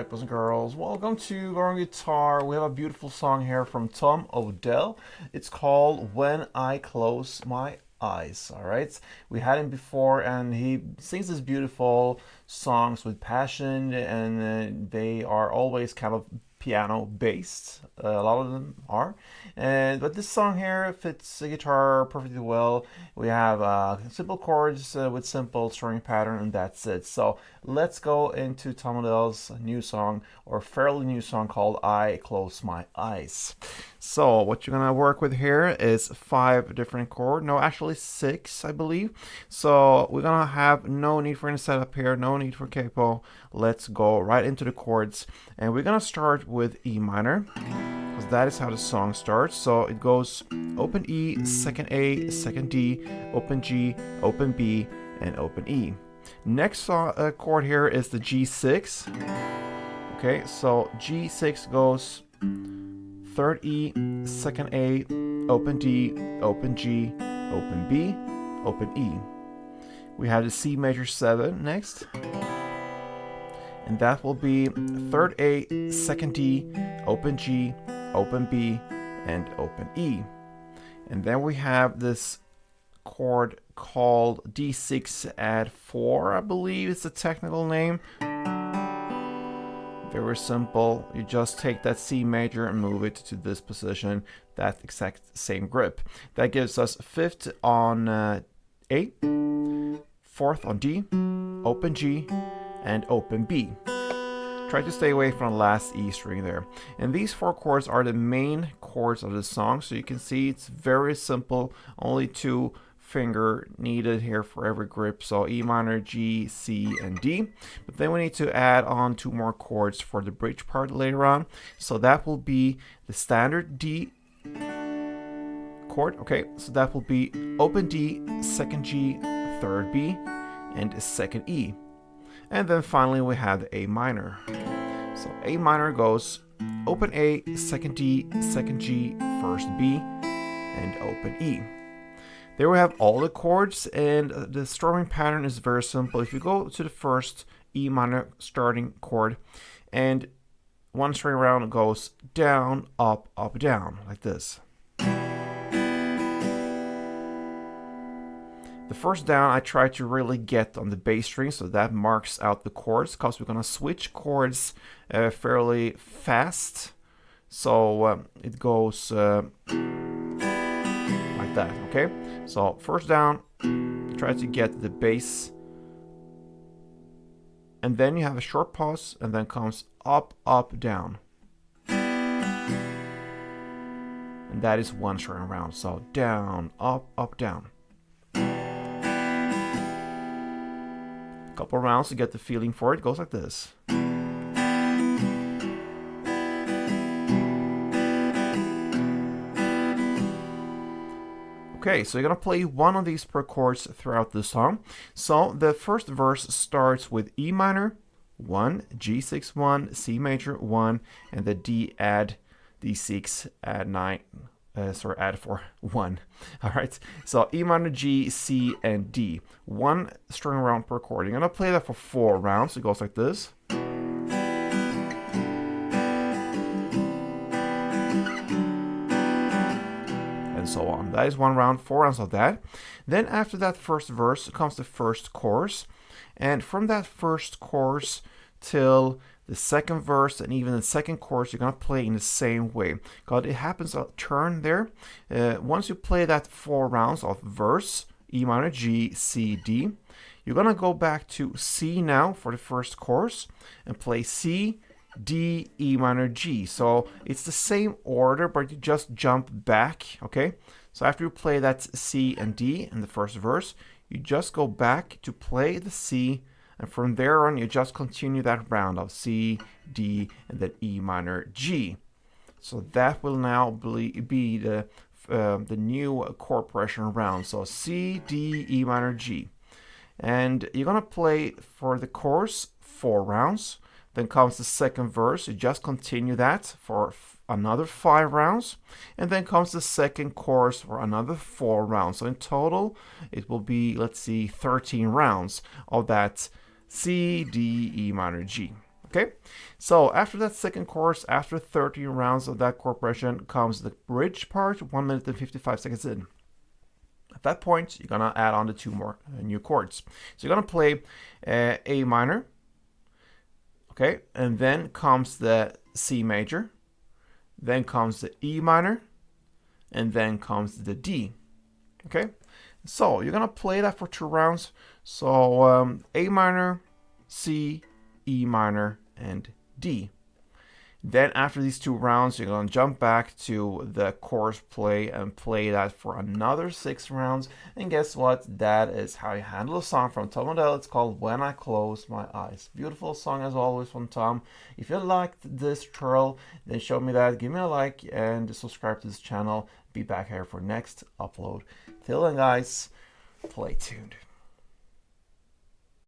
Alright, boys and girls, welcome to Going Guitar. We have a beautiful song here from Tom Odell. It's called When I Close My Eyes. Alright, we had him before and he sings these beautiful songs with passion, and they are always kind of piano based. A lot of them are, but this song here fits the guitar perfectly well. We have simple chords with simple strumming pattern, and that's it. So let's go into Tom Odell's new song, or fairly new song, called I Close My Eyes. So what you're gonna work with here is 5 different chords. No, actually 6, I believe. So we're gonna have no need for any setup here, no need for capo. Let's go right into the chords, and we're gonna start with E minor, because that is how the song starts. So it goes open E, second A, second D, open G, open B, and open E. Next chord here is the G6. Okay, so G6 goes third E, second A, open D, open G, open B, open E. We have the C major 7 next, and that will be third A, second D, open G, open B, and open E. And then we have this chord called D6 add 4, I believe it's the technical name. Very simple. You just take that C major and move it to this position, that exact same grip. That gives us 5th on A, 4th on D, open G, and open B. Try to stay away from the last E string there. And these 4 chords are the main chords of the song, so you can see it's very simple, only 2 finger needed here for every grip. So E minor, G, C, and D. But then we need to add on 2 more chords for the bridge part later on. So that will be the standard D chord. Okay, so that will be open D, second G, third B, and second E. And then finally we have the A minor. So A minor goes open A, second D, second G, first B, and open E. There we have all the chords, and the strumming pattern is very simple. If you go to the first E minor starting chord, and 1 string around goes down, up, up, down, like this. The first down I try to really get on the bass string, so that marks out the chords, because we're going to switch chords fairly fast. So it goes like that, okay? So first down, try to get the bass, and then you have a short pause, and then comes up, up, down. And that is 1 string around, so down, up, up, down. Couple rounds to get the feeling for it. It goes like this. Okay, so you're gonna play 1 of these per chords throughout the song. So the first verse starts with E minor 1, G6 1, C major 1, and the D add D6 add 9. Add 4, 1. All right, so E minor, G, C, and D. 1 string round per chord. You're gonna play that for 4 rounds. It goes like this. And so on. That is 1 round, 4 rounds of that. Then after that first verse comes the first chorus. And from that first chorus till the second verse and even the second chorus, you're going to play in the same way. Because it happens a turn there. Once you play that 4 rounds of verse, E minor, G, C, D, you're going to go back to C now for the first chorus and play C, D, E minor, G. So it's the same order, but you just jump back, okay? So after you play that C and D in the first verse, you just go back to play the C, and from there on, you just continue that round of C, D, and then E minor, G. So that will now be the new chord progression round. So C, D, E minor, G. And you're going to play for the chorus 4 rounds. Then comes the second verse. You just continue that for another 5 rounds. And then comes the second chorus for another 4 rounds. So in total, it will be, let's see, 13 rounds of that C, D, E minor, G. Okay, so after that second chorus, after 13 rounds of that chord progression, comes the bridge part, 1 minute and 55 seconds in. At that point, you're gonna add on the two more new chords. So you're gonna play A minor, okay, and then comes the C major, then comes the E minor, and then comes the D. Okay, so you're gonna play that for 2 rounds. So A minor, C, E minor, and D. Then after these 2 rounds, you're gonna jump back to the chorus play and play that for another 6 rounds. And guess what? That is how you handle a song from Tom Odell. It's called When I Close My Eyes. Beautiful song as always from Tom. If you liked this tutorial, then show me that. Give me a like and subscribe to this channel. Be back here for next upload. Till then, guys, play tuned.